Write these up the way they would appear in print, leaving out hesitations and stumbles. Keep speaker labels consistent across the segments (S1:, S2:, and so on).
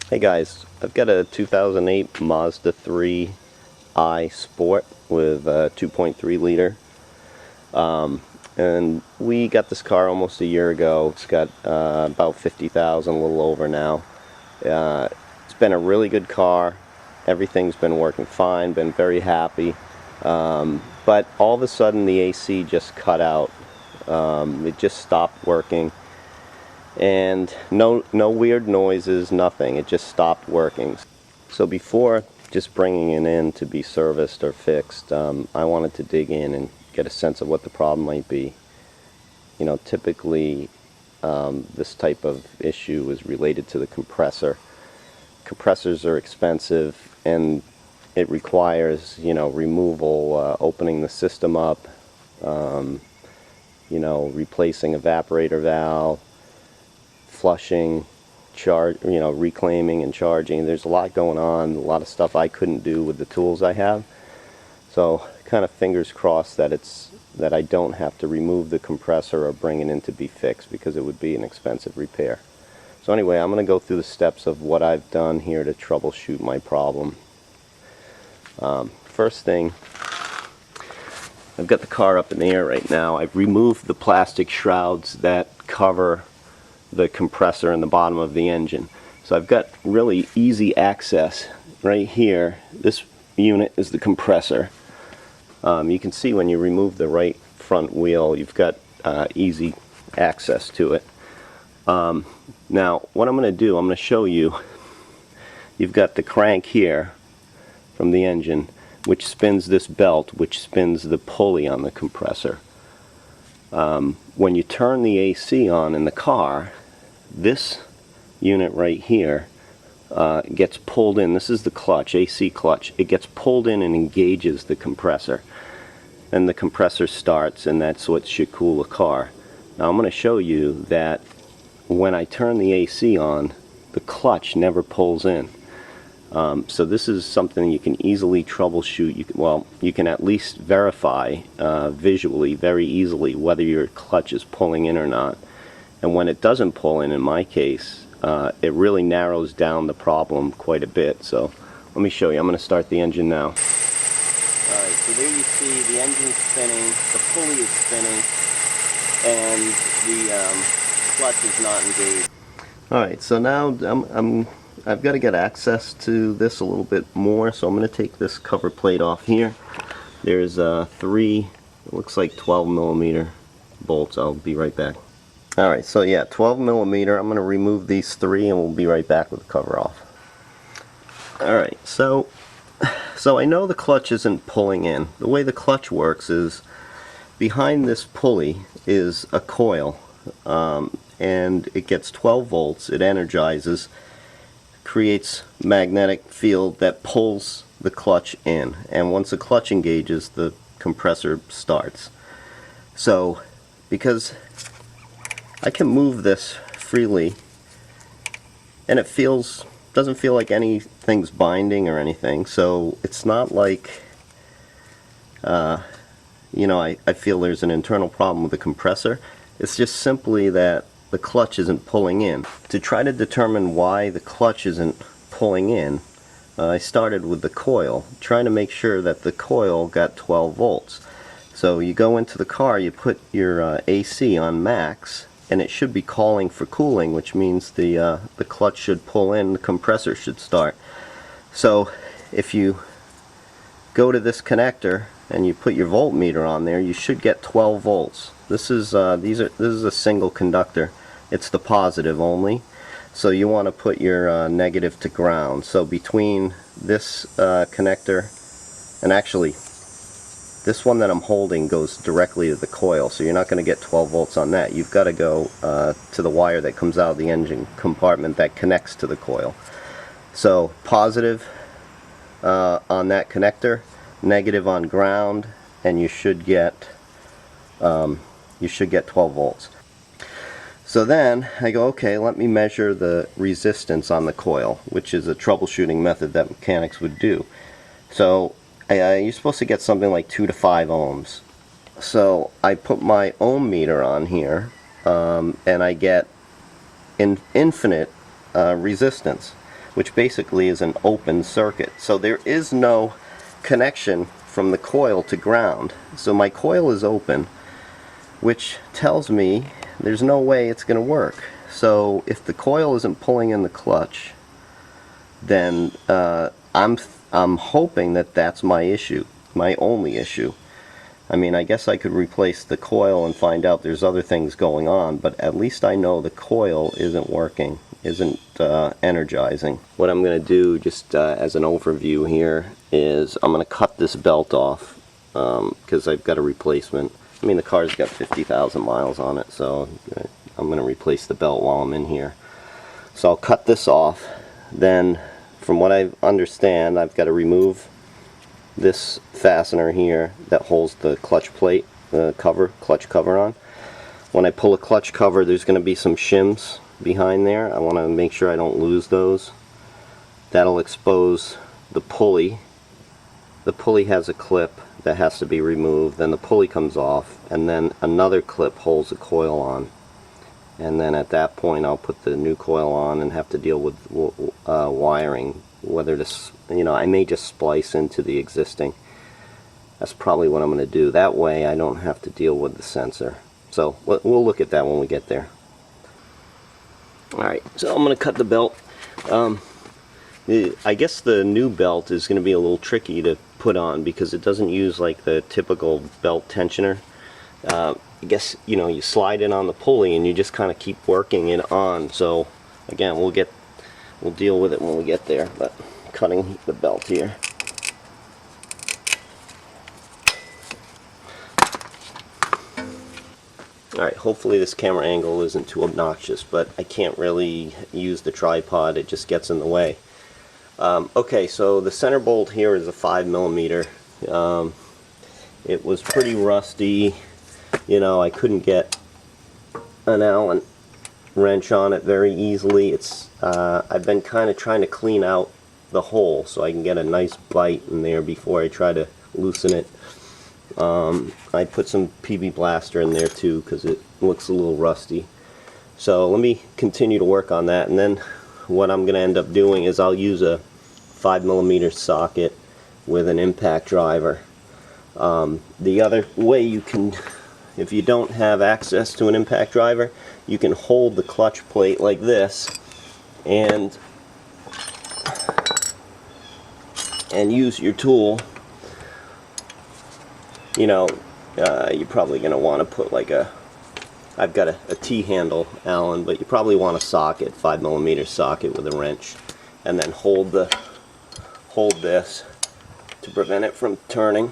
S1: Hey guys, I've got a 2008 Mazda 3i Sport with a 2.3 liter, and we got this car almost a year ago. It's got about 50,000, a little over now. It's been a really good car. Everything's been working fine, been very happy, but all of a sudden the AC just cut out. It just stopped working. And no weird noises, nothing. It just stopped working. So before just bringing it in to be serviced or fixed, I wanted to dig in and get a sense of what the problem might be. You know, typically this type of issue is related to the compressor. Compressors are expensive, and it requires, you know, removal, opening the system up, you know, replacing evaporator valve, flushing, reclaiming and charging. There's a lot going on, a lot of stuff I couldn't do with the tools I have. So kind of fingers crossed that I don't have to remove the compressor or bring it in to be fixed, because it would be an expensive repair. So anyway, I'm going to go through the steps of what I've done here to troubleshoot my problem. First thing, I've got the car up in the air right now. I've removed the plastic shrouds that cover the compressor in the bottom of the engine. So I've got really easy access right here. This unit is the compressor. You can see when you remove the right front wheel, you've got easy access to it. Now what I'm going to do, I'm going to show you. You've got the crank here from the engine, which spins this belt, which spins the pulley on the compressor. When you turn the AC on in the car, this unit right here gets pulled in. This is the clutch, AC clutch. It gets pulled in and engages the compressor, and the compressor starts, and that's what should cool the car. Now I'm going to show you that when I turn the AC on, the clutch never pulls in. So this is something you can easily troubleshoot. You can at least verify visually very easily whether your clutch is pulling in or not. And when it doesn't pull in my case, it really narrows down the problem quite a bit. So let me show you. I'm going to start the engine now. Alright, so there you see the engine spinning, the pulley is spinning, and the clutch is not engaged. Alright, so now I've got to get access to this a little bit more, so I'm going to take this cover plate off here. There's three, it looks like 12mm bolts. I'll be right back. Alright, so yeah, 12mm. I'm going to remove these three and we'll be right back with the cover off. Alright, so I know the clutch isn't pulling in. The way the clutch works is behind this pulley is a coil, and it gets 12 volts. It energizes, creates magnetic field that pulls the clutch in, and once the clutch engages, the compressor starts. So because I can move this freely, and it doesn't feel like anything's binding or anything, so it's not like you know, I feel there's an internal problem with the compressor. It's just simply that the clutch isn't pulling in. To try to determine why the clutch isn't pulling in, I started with the coil, trying to make sure that the coil got 12 volts. So you go into the car, you put your AC on max, and it should be calling for cooling, which means the clutch should pull in, the compressor should start. So if you go to this connector and you put your voltmeter on there, you should get 12 volts. This is a single conductor. It's the positive only. So you want to put your negative to ground. So between this connector, and actually this one that I'm holding goes directly to the coil, so you're not going to get 12 volts on that. You've got to go to the wire that comes out of the engine compartment that connects to the coil. So positive on that connector, negative on ground, and you should get 12 volts. So then I go, okay, let me measure the resistance on the coil, which is a troubleshooting method that mechanics would do. So you're supposed to get something like 2 to 5 ohms. So I put my ohm meter on here, and I get infinite resistance. which basically is an open circuit. So there is no connection from the coil to ground. So my coil is open, which tells me there's no way it's going to work. So if the coil isn't pulling in the clutch, then I'm hoping that that's my issue, my only issue. I mean, I guess I could replace the coil and find out there's other things going on, but at least I know the coil isn't working, isn't energizing. What I'm going to do, just as an overview here, is I'm going to cut this belt off because I've got a replacement. I mean, the car's got 50,000 miles on it, so I'm going to replace the belt while I'm in here. So I'll cut this off. Then, from what I understand, I've got to remove this fastener here that holds the clutch plate, clutch cover on. When I pull a clutch cover, there's going to be some shims behind there. I want to make sure I don't lose those. That'll expose the pulley. The pulley has a clip that has to be removed, then the pulley comes off, and then another clip holds the coil on. And then at that point I'll put the new coil on and have to deal with wiring, whether this, I may just splice into the existing. That's probably what I'm going to do. That way I don't have to deal with the sensor. So we'll look at that when we get there. Alright, so I'm going to cut the belt. I guess the new belt is going to be a little tricky to put on because it doesn't use like the typical belt tensioner. I guess you slide it on the pulley and you just kind of keep working it on. So again, we'll deal with it when we get there. But cutting the belt here. Alright, hopefully this camera angle isn't too obnoxious, but I can't really use the tripod, it just gets in the way. Okay, so the center bolt here is a 5mm. It was pretty rusty. I couldn't get an Allen wrench on it very easily. I've been kind of trying to clean out the hole so I can get a nice bite in there before I try to loosen it. I put some PB Blaster in there too because it looks a little rusty. So let me continue to work on that, and then what I'm going to end up doing is I'll use a 5mm socket with an impact driver. The other way you can, if you don't have access to an impact driver, you can hold the clutch plate like this and use your tool. You're probably going to want to put like I've got a T-handle Allen, but you probably want a socket, 5mm socket with a wrench, and then hold this to prevent it from turning.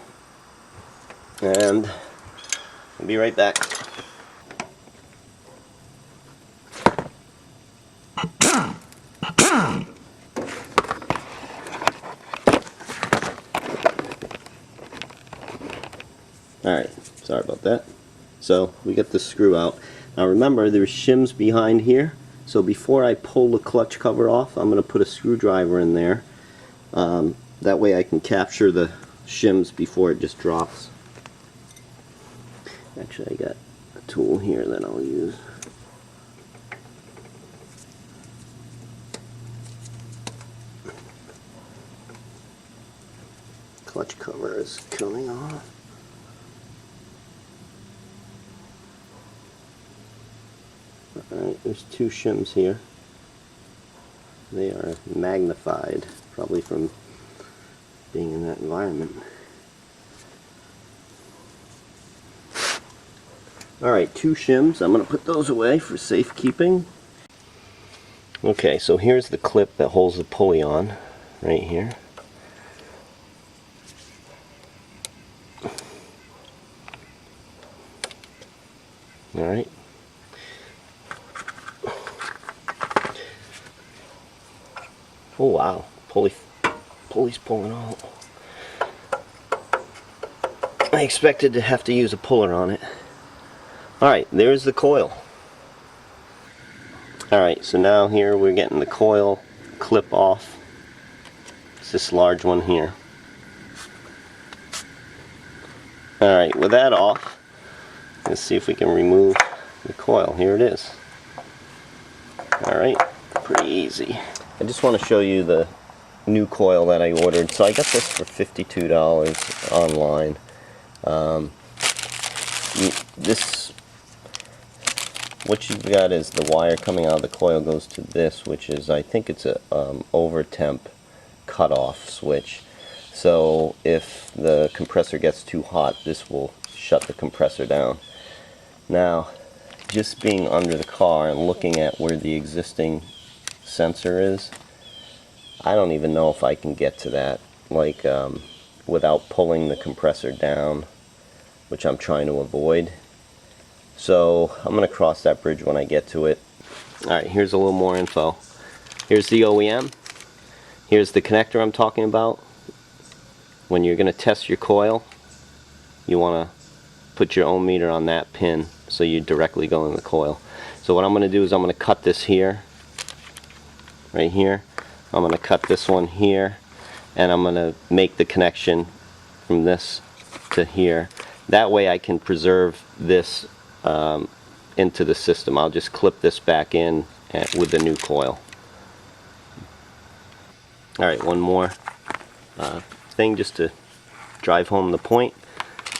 S1: And I'll be right back. Alright, sorry about that. So we get the screw out. Now remember, there's shims behind here, so before I pull the clutch cover off, I'm going to put a screwdriver in there. That way I can capture the shims before it just drops. Actually, I got a tool here that I'll use. Clutch cover is coming off. Alright, there's two shims here. They are magnified, probably from being in that environment. Alright, two shims. I'm going to put those away for safekeeping. Okay, so here's the clip that holds the pulley on, right here. Alright. Oh wow, pulley's pulling out. I expected to have to use a puller on it. Alright, there's the coil. Alright, so now here we're getting the coil clip off. It's this large one here. Alright, with that off, let's see if we can remove the coil. Here it is. Alright, pretty easy. I just want to show you the new coil that I ordered. So I got this for $52 online. What you've got is the wire coming out of the coil goes to this, which is, I think it's a over temp cutoff switch. So if the compressor gets too hot, this will shut the compressor down. Now, just being under the car and looking at where the existing sensor is, I don't even know if I can get to that, like without pulling the compressor down, which I'm trying to avoid. So I'm going to cross that bridge when I get to it. Alright, here's a little more info. Here's the OEM. Here's the connector I'm talking about. When you're going to test your coil, you want to put your ohm meter on that pin so you directly go in the coil. So what I'm going to do is I'm going to cut this here, right here. I'm going to cut this one here, and I'm going to make the connection from this to here. That way I can preserve this into the system. I'll just clip this back in with the new coil. Alright, one more thing just to drive home the point.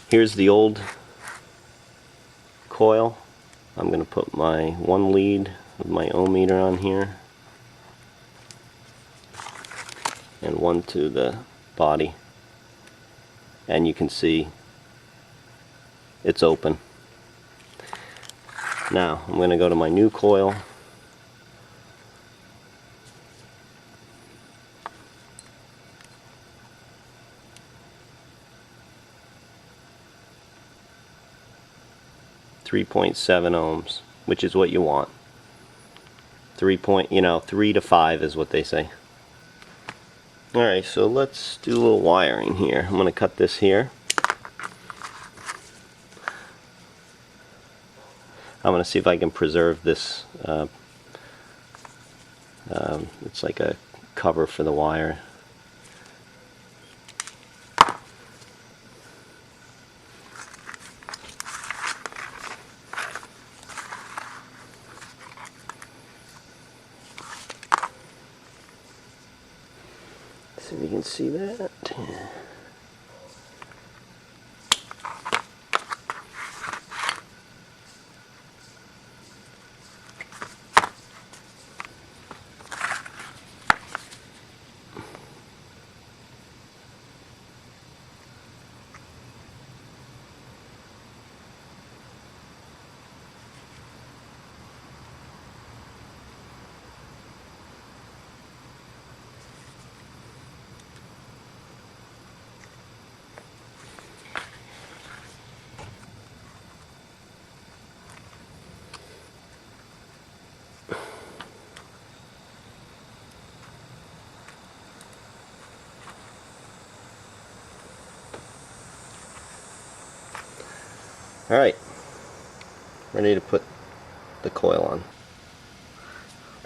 S1: Here's the old coil. I'm going to put my one lead with my ohm meter on here and one to the body, and you can see it's open. Now I'm going to go to my new coil. .7 ohms, which is what you want. 3 to 5 is what they say. Alright, so let's do a little wiring here. I'm going to cut this here. I'm going to see if I can preserve this. It's like a cover for the wire. See if you can see that. Alright, ready to put the coil on.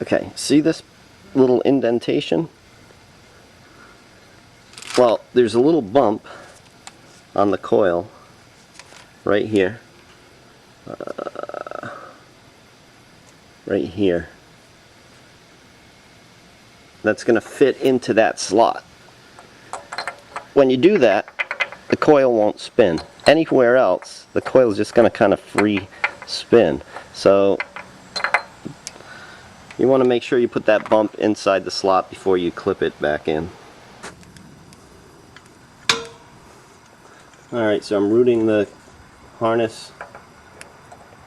S1: Okay, see this little indentation? Well, there's a little bump on the coil right here. Right here. That's going to fit into that slot. When you do that, the coil won't spin. Anywhere else, the coil is just going to kind of free spin. So you want to make sure you put that bump inside the slot before you clip it back in. Alright, so I'm routing the harness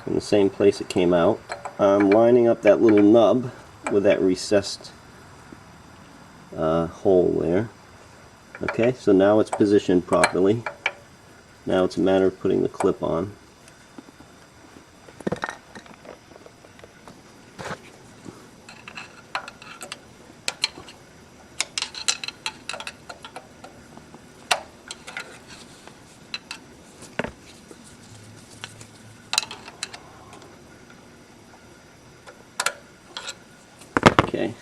S1: in the same place it came out. I'm lining up that little nub with that recessed hole there. Okay, so now it's positioned properly. Now it's a matter of putting the clip on. Okay.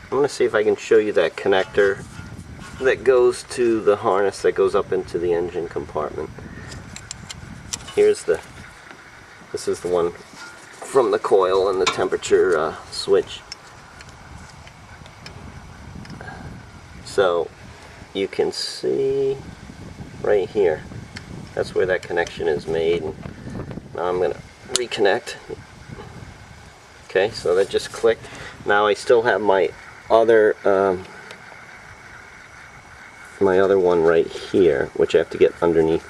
S1: I'm going to see if I can show you that connector that goes to the harness that goes up into the engine compartment. This is the one from the coil and the temperature switch. So you can see right here, that's where that connection is made. Now I'm going to reconnect. Okay, so that just clicked. Now I still have my other one right here, which I have to get underneath,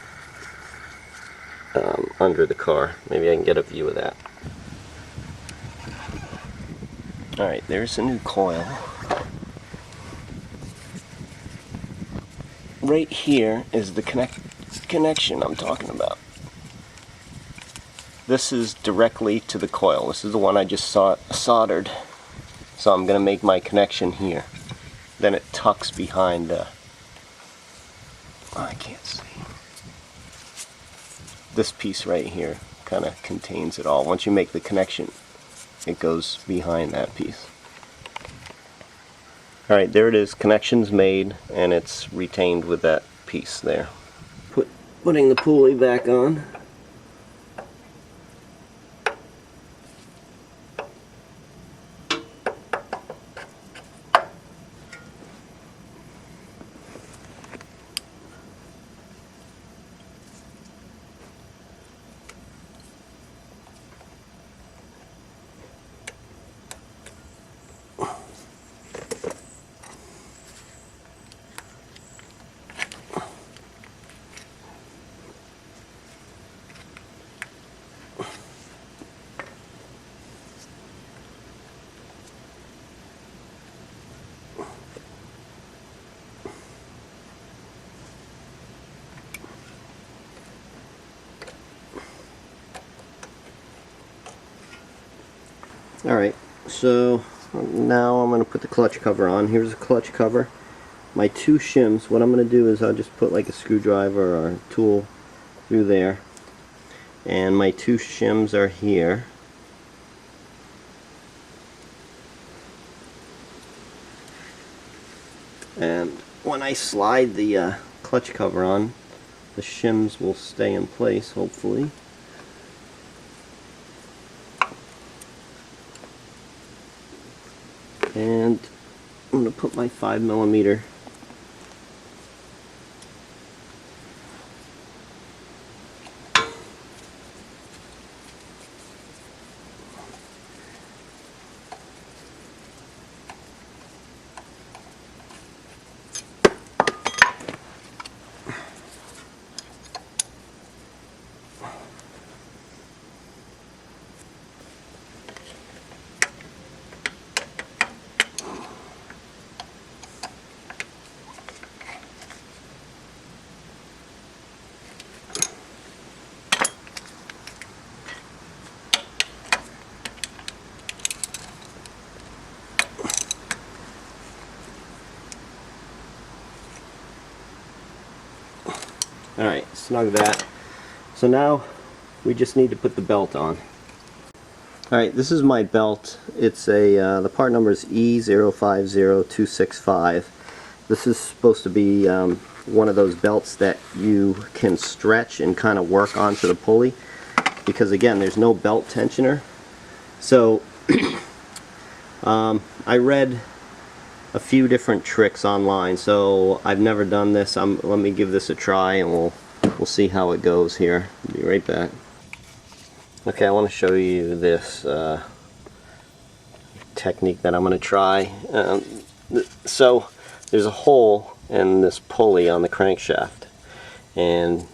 S1: under the car. Maybe I can get a view of that. Alright, there's a new coil. Right here is the connection I'm talking about. This is directly to the coil. This is the one I just soldered. So I'm going to make my connection here. Then it tucks behind, I can't see. This piece right here kind of contains it all. Once you make the connection, it goes behind that piece. Alright, there it is. Connection's made, and it's retained with that piece there. Putting the pulley back on. Alright, so now I'm going to put the clutch cover on. Here's the clutch cover. My two shims, what I'm going to do is I'll just put like a screwdriver or a tool through there. And my two shims are here. And when I slide the clutch cover on, the shims will stay in place, hopefully. And I'm going to put my 5mm Alright, snug that. So now we just need to put the belt on. Alright, this is my belt. It's a the part number is E050265. This is supposed to be one of those belts that you can stretch and kind of work onto the pulley, because again, there's no belt tensioner. So I read a few different tricks online, so I've never done this. Let me give this a try, and we'll see how it goes here. I'll be right back. Okay, I want to show you this technique that I'm going to try. So there's a hole in this pulley on the crankshaft, and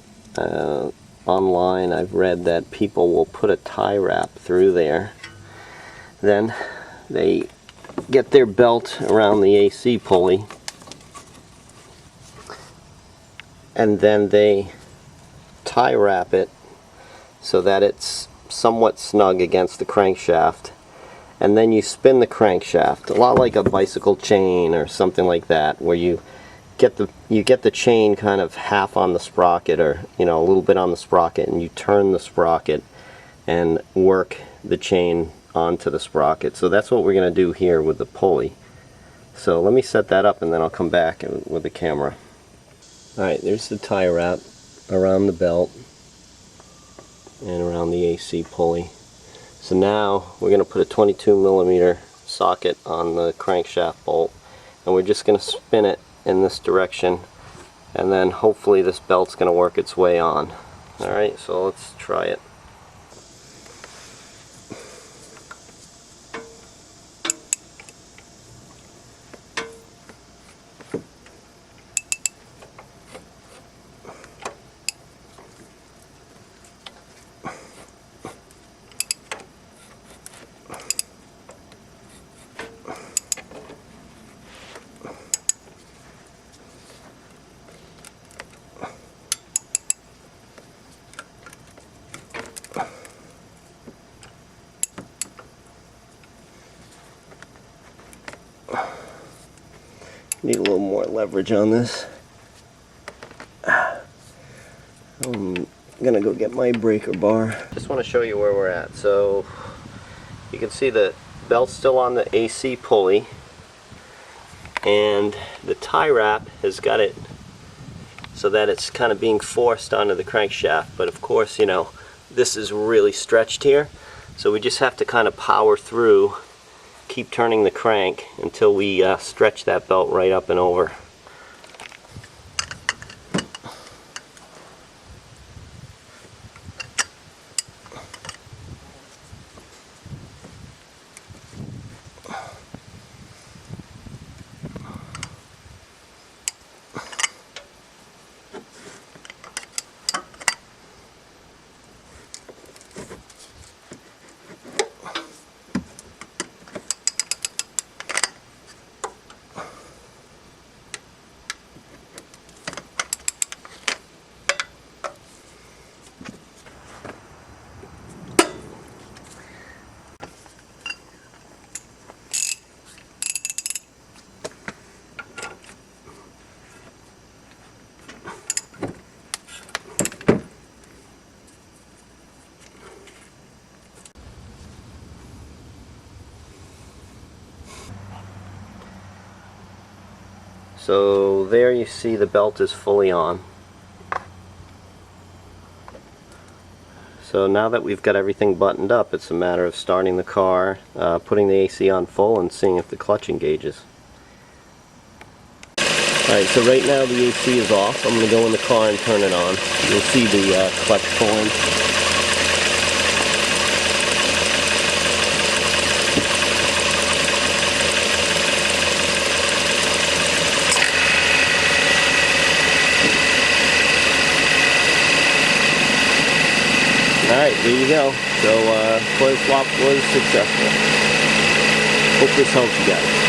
S1: online I've read that people will put a tie wrap through there. Then they get their belt around the AC pulley, and then they tie wrap it so that it's somewhat snug against the crankshaft, and then you spin the crankshaft a lot like a bicycle chain or something like that, where you get the chain kind of half on the sprocket, or a little bit on the sprocket, and you turn the sprocket and work the chain onto the sprocket. So that's what we're going to do here with the pulley. So let me set that up, and then I'll come back with the camera. Alright, there's the tie wrap around the belt and around the AC pulley. So now we're going to put a 22mm socket on the crankshaft bolt, and we're just going to spin it in this direction, and then hopefully this belt's going to work its way on. Alright, so let's try it. Need a little more leverage on this. I'm gonna go get my breaker bar. Just want to show you where we're at. So you can see the belt's still on the AC pulley, and the tie wrap has got it so that it's kind of being forced onto the crankshaft. But of course, you know, this is really stretched here, so we just have to kind of power through, keep turning the crank until we stretch that belt right up and over. So there you see the belt is fully on. So now that we've got everything buttoned up, it's a matter of starting the car, putting the AC on full, and seeing if the clutch engages. Alright, so right now the AC is off. I'm going to go in the car and turn it on. You'll see the clutch pulling. Alright, there you go. So, coil swap was successful. Hope this helps you guys.